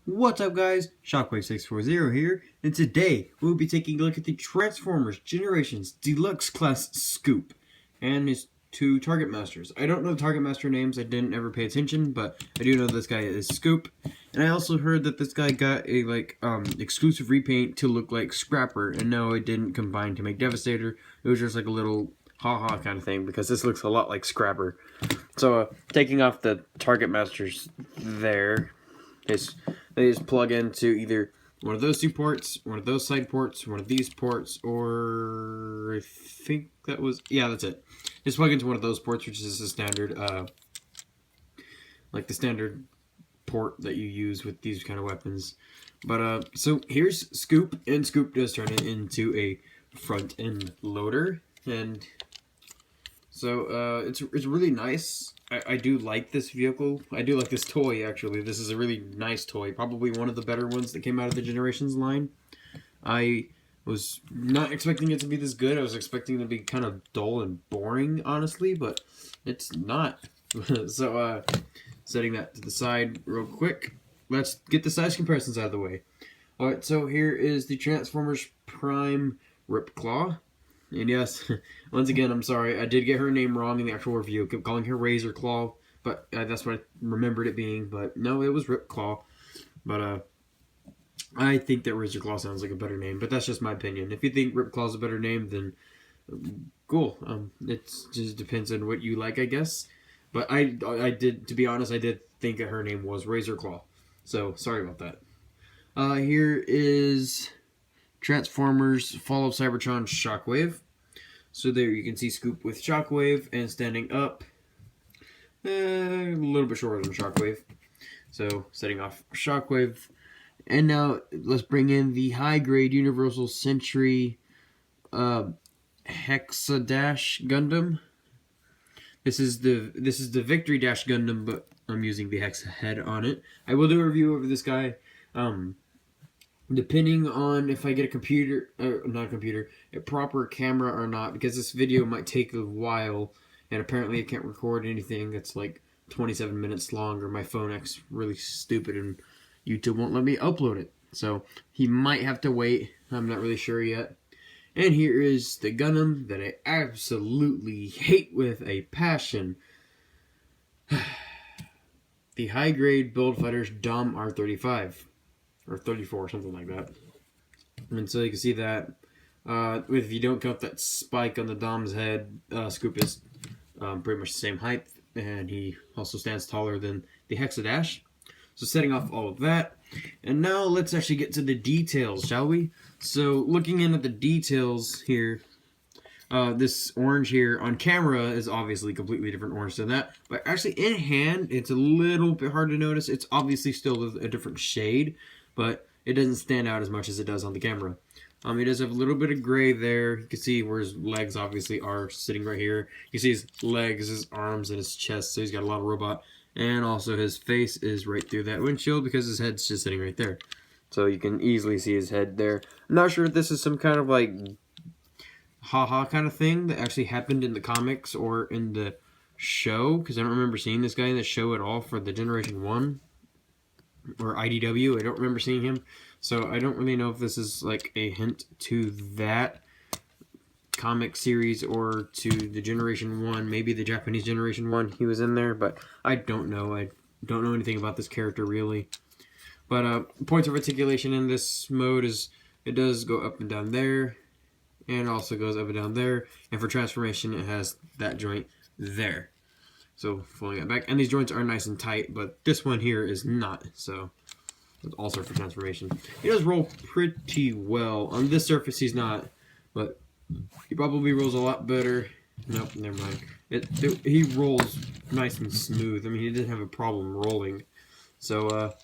What's up, guys? Shockwave640 here, and today we'll be taking a look at the Transformers Generations Deluxe Class Scoop and his two Target Masters. I don't know the Target Master names, I didn't ever pay attention, but I do know this guy is Scoop. And I also heard that this guy got a exclusive repaint to look like Scrapper, and no, it didn't combine to make Devastator. It was just like a little haha kind of thing, because this looks a lot like Scrapper. So taking off the Target Masters there, they just plug into either one of those two ports, one of those side ports, one of these ports, or I think that was, yeah, that's it. Just plug into one of those ports, which is the standard, like the standard port that you use with these kind of weapons. But so here's Scoop, and Scoop does turn it into a front end loader, and so it's really nice. I do like this vehicle. I do like this toy, actually. This is a really nice toy. Probably one of the better ones that came out of the Generations line. I was not expecting it to be this good. I was expecting it to be kind of dull and boring, honestly, but it's not. So, setting that to the side real quick. Let's get the size comparisons out of the way. Alright, so here is the Transformers Prime Ripclaw. And yes, once again, I'm sorry, I did get her name wrong in the actual review. I kept calling her Razor Claw, but that's what I remembered it being. But no, it was Rip Claw. But I think that Razor Claw sounds like a better name, but that's just my opinion. If you think Rip Claw's a better name, then cool. It just depends on what you like, I guess. But I did, to be honest, I did think that her name was Razor Claw. So sorry about that. Here is Transformers Fall of Cybertron Shockwave. So there you can see Scoop with Shockwave, and standing up, a little bit shorter than Shockwave. So setting off Shockwave. And now let's bring in the high-grade Universal Century Hexadash Gundam. This is the Victory Dash Gundam, but I'm using the Hex head on it. I will do a review over this guy. Depending on if I get a proper camera or not, because this video might take a while, and apparently I can't record anything that's like 27 minutes long, or my phone acts really stupid and YouTube won't let me upload it. So he might have to wait. I'm not really sure yet. And here is the Gundam that I absolutely hate with a passion. The high-grade Build Fighters Dom R35. Or 34, something like that. And so you can see that if you don't count that spike on the Dom's head, Scoop is pretty much the same height, and he also stands taller than the Hexadash. So setting off all of that, and now let's actually get to the details, shall we? So looking in at the details here, this orange here on camera is obviously completely different orange than that, but actually in hand it's a little bit hard to notice. It's obviously still a different shade, but it doesn't stand out as much as it does on the camera. He does have a little bit of gray there. You can see where his legs obviously are sitting right here. You can see his legs, his arms, and his chest, so he's got a lot of robot. And also his face is right through that windshield because his head's just sitting right there. So you can easily see his head there. I'm not sure if this is some kind of like haha kind of thing that actually happened in the comics or in the show, because I don't remember seeing this guy in the show at all for the Generation 1 or IDW. I don't remember seeing him, so I don't really know if this is like a hint to that comic series or to the Generation 1, maybe the Japanese Generation 1 he was in there, but I don't know. I don't know anything about this character really. But points of articulation in this mode is it does go up and down there, and also goes up and down there, and for transformation it has that joint there. So folding it back, and these joints are nice and tight, but this one here is not, so it's also for transformation. He does roll pretty well. On this surface he's not, but he probably rolls a lot better. Nope, never mind. He rolls nice and smooth. I mean, he didn't have a problem rolling. So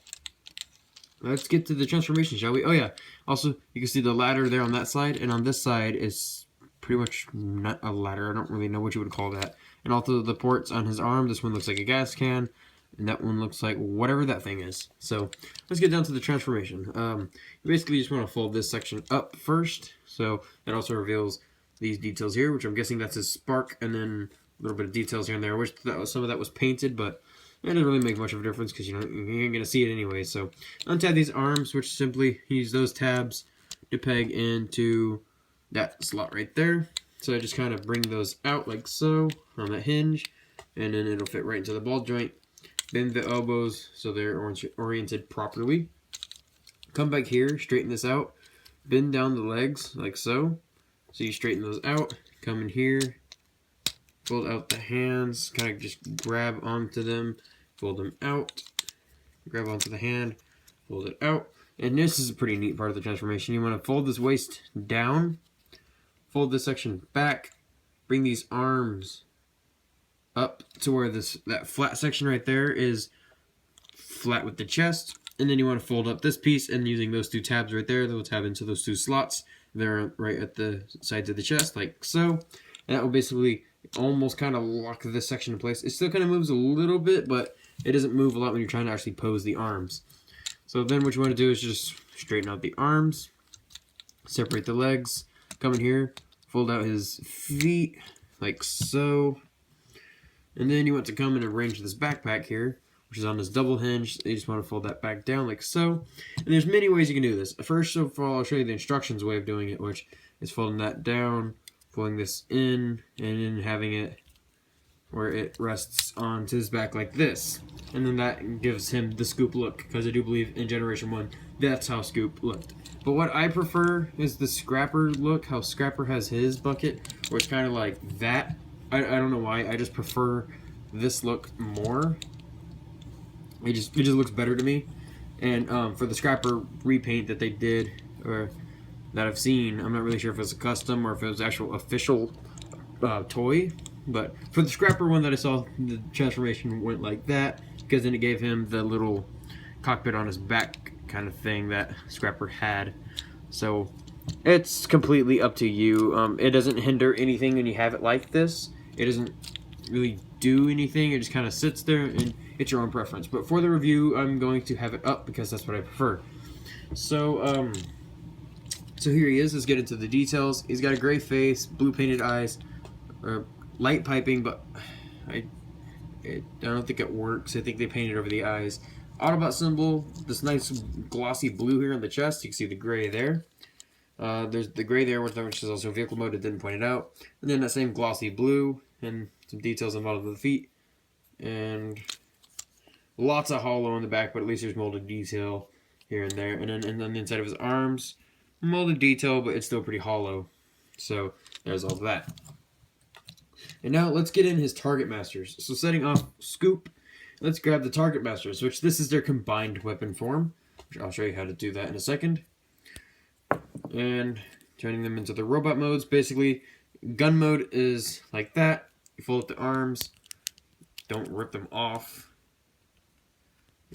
let's get to the transformation, shall we? Oh yeah, also you can see the ladder there on that side, and on this side is pretty much not a ladder. I don't really know what you would call that. And also the ports on his arm, this one looks like a gas can, and that one looks like whatever that thing is. So let's get down to the transformation. You basically just want to fold this section up first, so that also reveals these details here, which I'm guessing that's his spark, and then a little bit of details here and there. I wish some of that was painted, but It doesn't really make much of a difference because you ain't going to see it anyway. So untab these arms, which simply use those tabs to peg into that slot right there. So I just kind of bring those out like so on that hinge, and then it'll fit right into the ball joint. Bend the elbows so they're oriented properly. Come back here, straighten this out. Bend down the legs like so. So you straighten those out. Come in here. Fold out the hands. Kind of just grab onto them. Fold them out. Grab onto the hand. Fold it out. And this is a pretty neat part of the transformation. You want to fold this waist down. Fold this section back. Bring these arms up to where that flat section right there is flat with the chest. And then you want to fold up this piece, and using those two tabs right there, they'll tab into those two slots. They're right at the sides of the chest, like so. And that will basically almost kind of lock this section in place. It still kind of moves a little bit, but it doesn't move a lot when you're trying to actually pose the arms. So then what you want to do is just straighten out the arms, separate the legs, come in here, fold out his feet, like so. And then you want to come and arrange this backpack here, which is on this double hinge. You just want to fold that back down like so. And there's many ways you can do this. First of all, I'll show you the instructions way of doing it, which is folding that down, pulling this in, and then having it where it rests onto his back like this. And then that gives him the Scoop look, because I do believe in Generation 1, that's how Scoop looked. But what I prefer is the Scrapper look, how Scrapper has his bucket, where it's kind of like that. I don't know why, I just prefer this look more. It just looks better to me. And for the Scrapper repaint that they did, or that I've seen, I'm not really sure if it was a custom or if it was actual official toy. But for the Scrapper one that I saw, the transformation went like that, because then it gave him the little cockpit on his back kind of thing that Scrapper had. So it's completely up to you. It doesn't hinder anything when you have it like this. It doesn't really do anything. It just kind of sits there, and it's your own preference. But for the review, I'm going to have it up because that's what I prefer. So so here he is. Let's get into the details. He's got a gray face, blue painted eyes, light piping, but I don't think it works. I think they painted over the eyes. Autobot symbol, this nice glossy blue here on the chest. You can see the gray there. There's the gray there, which is also vehicle mode. It didn't point it out. And then that same glossy blue, and some details on the bottom of the feet. And lots of hollow on the back, but at least there's molded detail here and there. And then on the inside of his arms, molded detail, but it's still pretty hollow. So there's all that. And now let's get in his Target Masters. So setting off Scoop, let's grab the Target Masters, which this is their combined weapon form, which I'll show you how to do that in a second. And turning them into the robot modes. Basically, gun mode is like that. You fold up the arms, don't rip them off.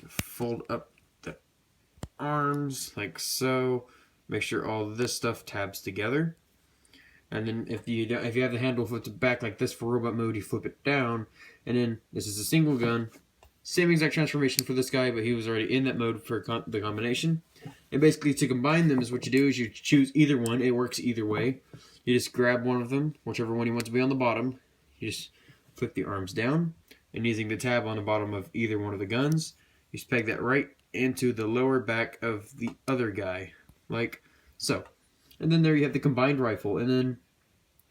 You fold up the arms like so. Make sure all this stuff tabs together. And then if you have the handle flipped back like this for robot mode, you flip it down. And then this is a single gun. Same exact transformation for this guy, but he was already in that mode for the combination. And basically to combine them is what you do is you choose either one. It works either way. You just grab one of them, whichever one you want to be on the bottom. You just flip the arms down. And using the tab on the bottom of either one of the guns, you just peg that right into the lower back of the other guy. Like so. And then there you have the combined rifle. And then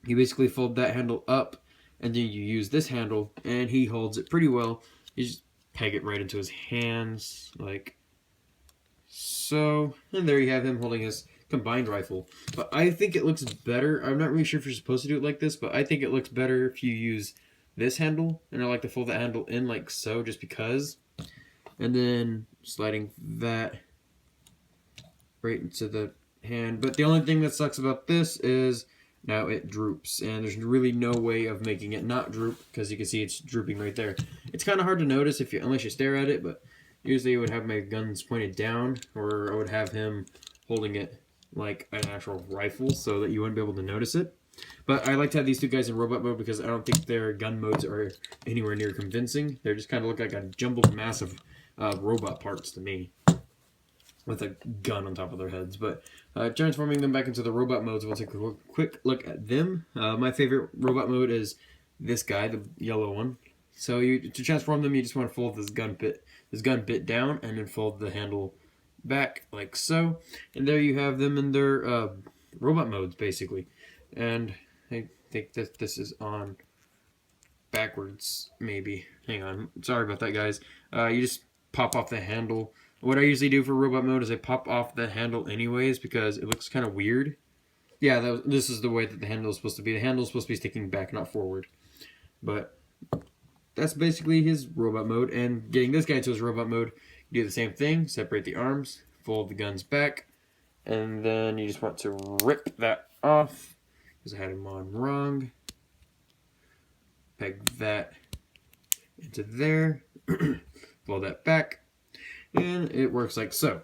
you basically fold that handle up. And then you use this handle. And he holds it pretty well. You just peg it right into his hands. Like so. And there you have him holding his combined rifle. But I think it looks better. I'm not really sure if you're supposed to do it like this. But I think it looks better if you use this handle. And I like to fold that handle in like so. Just because. And then sliding that right into the hand. But the only thing that sucks about this is now it droops, and there's really no way of making it not droop because you can see it's drooping right there. It's kind of hard to notice unless you stare at it, but usually I would have my guns pointed down, or I would have him holding it like an actual rifle so that you wouldn't be able to notice it. But I like to have these two guys in robot mode because I don't think their gun modes are anywhere near convincing. They just kind of look like a jumbled mass of robot parts to me, with a gun on top of their heads. But transforming them back into the robot modes, we'll take a quick look at them. My favorite robot mode is this guy, the yellow one. So to transform them, you just want to fold this gun bit down, and then fold the handle back like so. And there you have them in their robot modes, basically. And I think that this is on backwards, maybe. Hang on. Sorry about that, guys. You just pop off the handle. What I usually do for robot mode is I pop off the handle anyways because it looks kind of weird. Yeah, this is the way that the handle is supposed to be. The handle is supposed to be sticking back, not forward. But that's basically his robot mode. And getting this guy to his robot mode, you do the same thing. Separate the arms, fold the guns back, and then you just want to rip that off because I had him on wrong. Peg that into there, fold that back, and it works like so.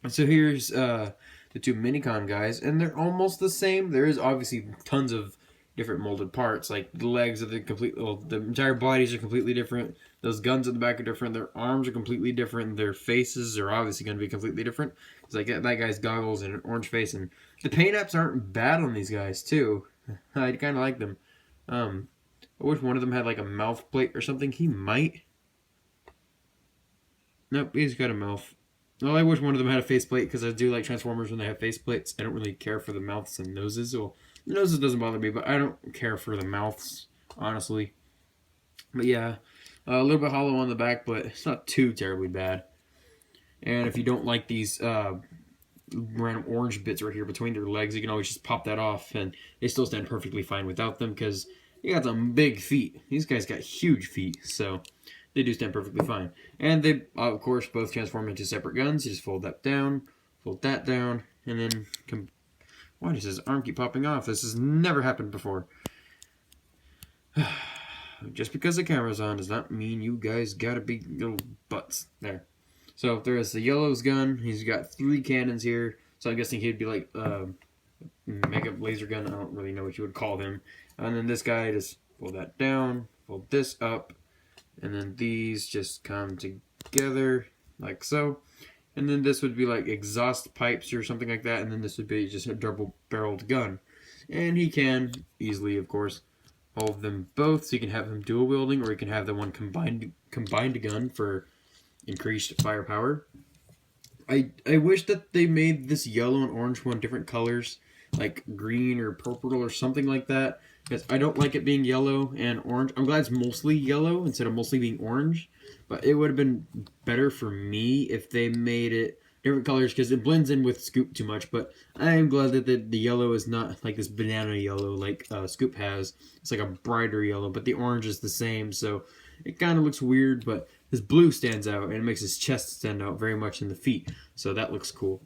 And so here's the two Minicon guys, and they're almost the same. There is obviously tons of different molded parts, like the legs of the entire bodies are completely different. Those guns at the back are different. Their arms are completely different. Their faces are obviously going to be completely different. It's like that guy's goggles and an orange face, and the paint apps aren't bad on these guys too. I kind of like them. I wish one of them had like a mouth plate or something. He might. Nope, he's got a mouth. Well, I wish one of them had a faceplate because I do like Transformers when they have faceplates. I don't really care for the mouths and noses. Well, the noses doesn't bother me, but I don't care for the mouths, honestly. But yeah, a little bit hollow on the back, but it's not too terribly bad. And if you don't like these random orange bits right here between their legs, you can always just pop that off, and they still stand perfectly fine without them because you got some big feet. These guys got huge feet, so they do stand perfectly fine. And they, of course, both transform into separate guns. You just fold that down, and then why does his arm keep popping off? This has never happened before. Just because the camera's on does not mean you guys got a big little butts there. So there is the yellow's gun. He's got 3 cannons here. So I'm guessing he'd be like mega laser gun. I don't really know what you would call him. And then this guy, just fold that down, fold this up, and then these just come together like so. And then this would be like exhaust pipes or something like that. And then this would be just a double-barreled gun. And he can easily, of course, hold them both. So you can have them dual wielding, or you can have the one combined gun for increased firepower. I wish that they made this yellow and orange one different colors, like green or purple or something like that. Because I don't like it being yellow and orange. I'm glad it's mostly yellow instead of mostly being orange. But it would have been better for me if they made it different colors because it blends in with Scoop too much. But I am glad that the yellow is not like this banana yellow like Scoop has. It's like a brighter yellow, but the orange is the same. So it kind of looks weird, but his blue stands out and it makes his chest stand out very much in the feet. So that looks cool.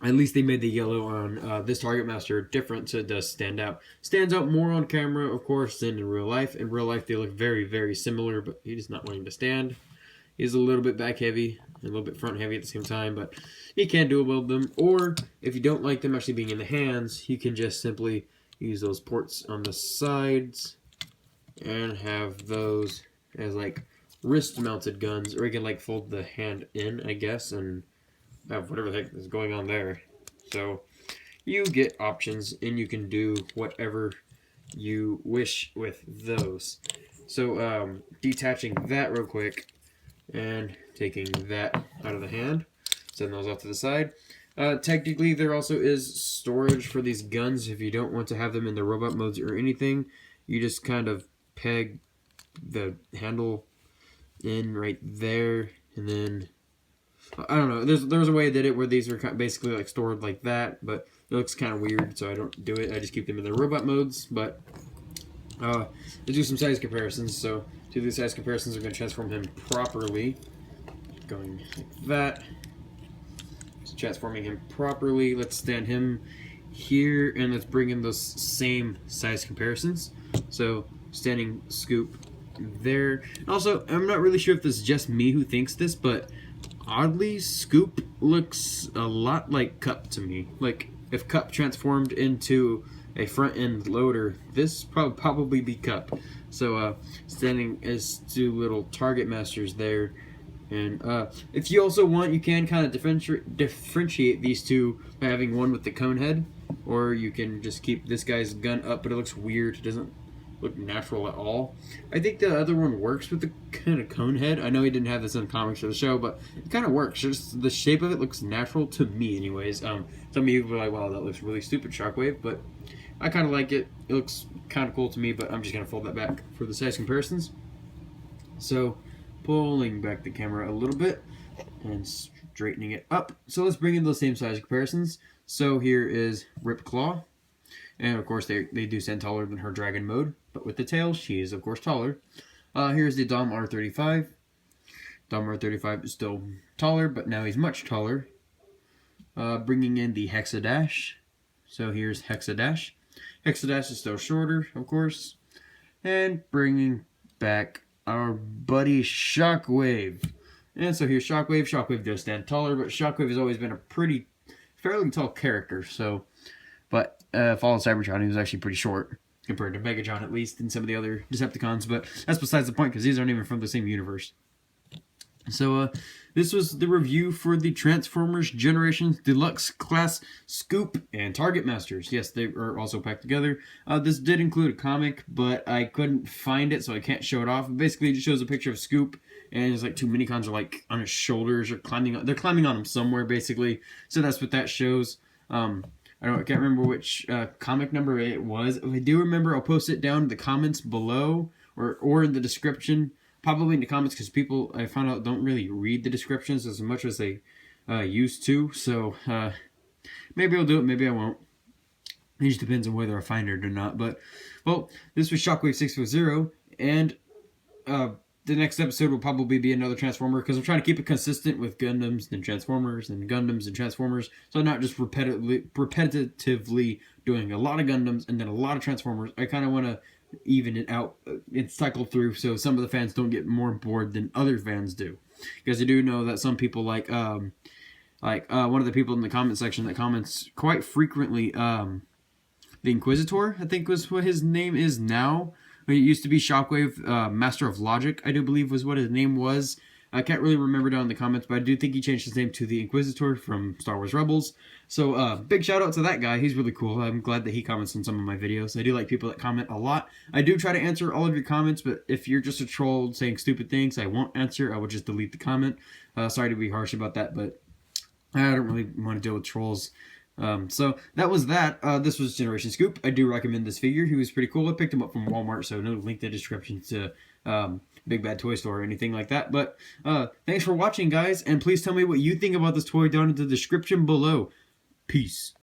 At least they made the yellow on this Target Master different, so it does stand out. Stands out more on camera, of course, than in real life. In real life, they look very, very similar, but he's not wanting to stand. He's a little bit back heavy, and a little bit front heavy at the same time, but you can dual wield them. Or, if you don't like them actually being in the hands, you can just simply use those ports on the sides and have those as like wrist-mounted guns, or you can like fold the hand in, I guess, and have whatever the heck is going on there. So you get options and you can do whatever you wish with those. So detaching that real quick and taking that out of the hand, send those off to the side. Technically there also is storage for these guns if you don't want to have them in the robot modes or anything. You just kind of peg the handle in right there, and then I don't know. There's a way I did it where these are basically like stored like that, but it looks kind of weird, so I don't do it. I just keep them in their robot modes. But let's do some size comparisons. So to do the size comparisons, we're going to transform him properly, going like that. So transforming him properly. Let's stand him here, and let's bring in those same size comparisons. So standing Scoop there. Also, I'm not really sure if this is just me who thinks this, but oddly, Scoop looks a lot like Cup to me. Like, if Cup transformed into a front-end loader, this probably be Cup. So, standing as 2 little Target Masters there. And if you also want, you can kind of differentiate these two by having one with the cone head. Or you can just keep this guy's gun up, but it looks weird. It doesn't look natural at all. I think the other one works with the kind of cone head. I know he didn't have this in the comics or the show, but it kind of works. Just the shape of it looks natural to me, anyways. Some people are like, "Wow, that looks really stupid, Shockwave," but I kind of like it. It looks kind of cool to me, but I'm just gonna fold that back for the size comparisons. So, pulling back the camera a little bit and straightening it up. So let's bring in those same size comparisons. So here is Rip Claw. And of course, they do stand taller than her dragon mode, but with the tail, she is of course taller. Here's the Dom R35. Dom R35 is still taller, but now he's much taller. Bringing in the Hexadash. So here's Hexadash. Hexadash is still shorter, of course. And bringing back our buddy Shockwave. And so here's Shockwave. Shockwave does stand taller, but Shockwave has always been a fairly tall character. So, but Fallen Cybertron, he was actually pretty short compared to Megatron, at least, and some of the other Decepticons. But that's besides the point, because these aren't even from the same universe. So this was the review for the Transformers Generations Deluxe Class Scoop and Target Masters. Yes, they are also packed together. This did include a comic, but I couldn't find it, so I can't show it off. Basically, it just shows a picture of Scoop, and it's like two minicons are like on his shoulders or they're climbing on him somewhere, basically. So that's what that shows. I can't remember which comic number it was. If I do remember, I'll post it down in the comments below or in the description. Probably in the comments, because people, I found out, don't really read the descriptions as much as they used to. So maybe I'll do it, maybe I won't. It just depends on whether I find it or not. But, well, this was Shockwave 640, and the next episode will probably be another Transformer, because I'm trying to keep it consistent with Gundams and Transformers and Gundams and Transformers, so I'm not just repetitively doing a lot of Gundams and then a lot of Transformers. I kind of want to even it out and cycle through, so some of the fans don't get more bored than other fans do, because I do know that some people like one of the people in the comment section that comments quite frequently, the Inquisitor, I think was what his name is now. It used to be Shockwave, Master of Logic, I do believe was what his name was. I can't really remember down in the comments, but I do think he changed his name to the Inquisitor from Star Wars Rebels. So big shout out to that guy. He's really cool. I'm glad that he comments on some of my videos. I do like people that comment a lot. I do try to answer all of your comments, but if you're just a troll saying stupid things, I won't answer. I will just delete the comment. Sorry to be harsh about that, but I don't really want to deal with trolls. So that was that. This was Generation Scoop. I do recommend this figure. He was pretty cool. I picked him up from Walmart, so no link in the description to Big Bad Toy Store or anything like that. But thanks for watching, guys, and please tell me what you think about this toy down in the description below. Peace.